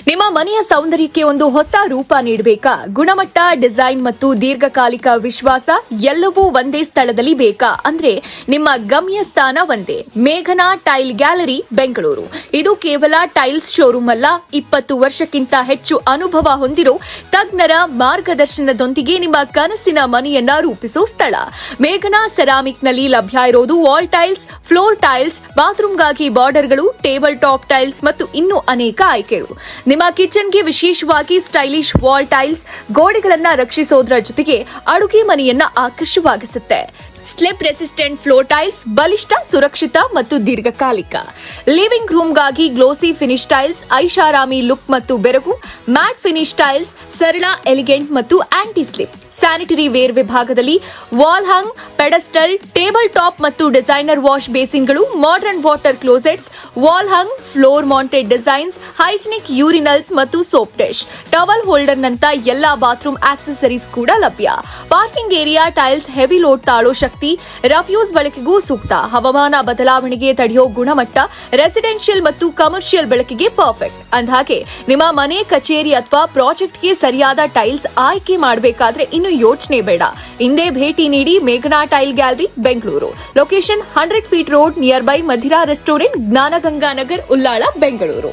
ನಿಮ್ಮ ಮನೆಯ ಸೌಂದರ್ಯಕ್ಕೆ ಒಂದು ಹೊಸ ರೂಪ ನೀಡಬೇಕಾ? ಗುಣಮಟ್ಟ, ಡಿಸೈನ್ ಮತ್ತು ದೀರ್ಘಕಾಲಿಕ ವಿಶ್ವಾಸ ಎಲ್ಲವೂ ಒಂದೇ ಸ್ಥಳದಲ್ಲಿ ಬೇಕಾ? ಅಂದ್ರೆ ನಿಮ್ಮ ಗಮ್ಯ ಸ್ಥಾನ ಒಂದೇ. ಮೇಘನಾ ಟೈಲ್ ಗ್ಯಾಲರಿ, ಬೆಂಗಳೂರು. ಇದು ಕೇವಲ ಟೈಲ್ಸ್ ಶೋರೂಮ್ ಅಲ್ಲ, 20 ವರ್ಷಕ್ಕಿಂತ ಹೆಚ್ಚು ಅನುಭವ ಹೊಂದಿರೋ ತಜ್ಞರ ಮಾರ್ಗದರ್ಶನದೊಂದಿಗೆ ನಿಮ್ಮ ಕನಸಿನ ಮನೆಯನ್ನ ರೂಪಿಸೋ ಸ್ಥಳ. ಮೇಘನಾ ಸೆರಾಮಿಕ್ ನಲ್ಲಿ ಲಭ್ಯ ಇರೋದು ವಾಲ್ ಟೈಲ್ಸ್, ಫ್ಲೋರ್ ಟೈಲ್ಸ್, ಬಾತ್ರೂಮ್ಗಾಗಿ ಬಾರ್ಡರ್ಗಳು, ಟೇಬಲ್ ಟಾಪ್ ಟೈಲ್ಸ್ ಮತ್ತು ಇನ್ನೂ ಅನೇಕ ಆಯ್ಕೆಗಳು. ನಿಮ್ಮ ಕಿಚನ್ಗೆ ವಿಶೇಷವಾಗಿ ಸ್ಟೈಲಿಶ್ ವಾಲ್ ಟೈಲ್ಸ್ ಗೋಡೆಗಳನ್ನ ರಕ್ಷಿಸೋದ್ರ ಜೊತೆಗೆ ಅಡುಗೆ ಮನೆಯನ್ನ ಆಕರ್ಷವಾಗಿಸುತ್ತೆ. ಸ್ಲಿಪ್ ರೆಸಿಸ್ಟೆಂಟ್ ಫ್ಲೋರ್ ಟೈಲ್ಸ್, ಬಲಿಷ್ಠ, ಸುರಕ್ಷಿತ ಮತ್ತು ದೀರ್ಘಕಾಲಿಕ. ಲಿವಿಂಗ್ ರೂಮ್ಗಾಗಿ ಗ್ಲೋಸಿ ಫಿನಿಶ್ ಟೈಲ್ಸ್, ಐಷಾರಾಮಿ ಲುಕ್ ಮತ್ತು ಬೆರಗು. ಮ್ಯಾಟ್ ಫಿನಿಶ್ ಟೈಲ್ಸ್, ಸರಳ, ಎಲಿಗೆಂಟ್ ಮತ್ತು ಆಂಟಿ ಸ್ಲಿಪ್. ಸ್ಯಾನಿಟರಿ ವೇರ್ ವಿಭಾಗದಲ್ಲಿ wall hung, pedestal, table top ಮತ್ತು ಡಿಸೈನರ್ ವಾಶ್ ಬೇಸಿನ್ಗಳು, ಮಾಡರ್ನ್ ವಾಟರ್ ಕ್ಲೋಸೆಟ್ಸ್, ವಾಲ್ ಹಂಗ್, floor mounted designs, hygienic urinals ಮತ್ತು ಸೋಪ್ ಡಿಶ್, ಟವಲ್ ಹೋಲ್ಡರ್ ನಂತ ಎಲ್ಲಾ ಬಾತ್ರೂಮ್ ಆಕ್ಸೆಸರೀಸ್ ಕೂಡ ಲಭ್ಯ. Parking area tiles heavy load ತಾಳೋ ಶಕ್ತಿ, ರಫ್ಯೂಸ್ ಬಳಕೆಗೂ ಸೂಕ್ತ. ಹವಾಮಾನ ಬದಲಾವಣೆಗೆ ತಡೆಯೋ ಗುಣಮಟ್ಟ, ರೆಸಿಡೆನ್ಷಿಯಲ್ ಮತ್ತು ಕಮರ್ಷಿಯಲ್ ಬಳಕೆಗೆ ಪರ್ಫೆಕ್ಟ್. ಅಂದಹಾಗೆ ನಿಮ್ಮ ಮನೆ, ಕಚೇರಿ ಅಥವಾ ಪ್ರಾಜೆಕ್ಟ್ಗೆ ಸರಿಯಾದ ಟೈಲ್ಸ್ ಆಯ್ಕೆ ಮಾಡಬೇಕಾದ್ರೆ ಇನ್ನು ಯೋಚನೆ ಬೇಡ. ಇಂದೇ ಭೇಟಿ ನೀಡಿ ಮೇಘನಾ tile gallery, Bengaluru. Location 100 feet road, near by Madhira restaurant, Jnanaganga Nagar, Ullal, Bengaluru.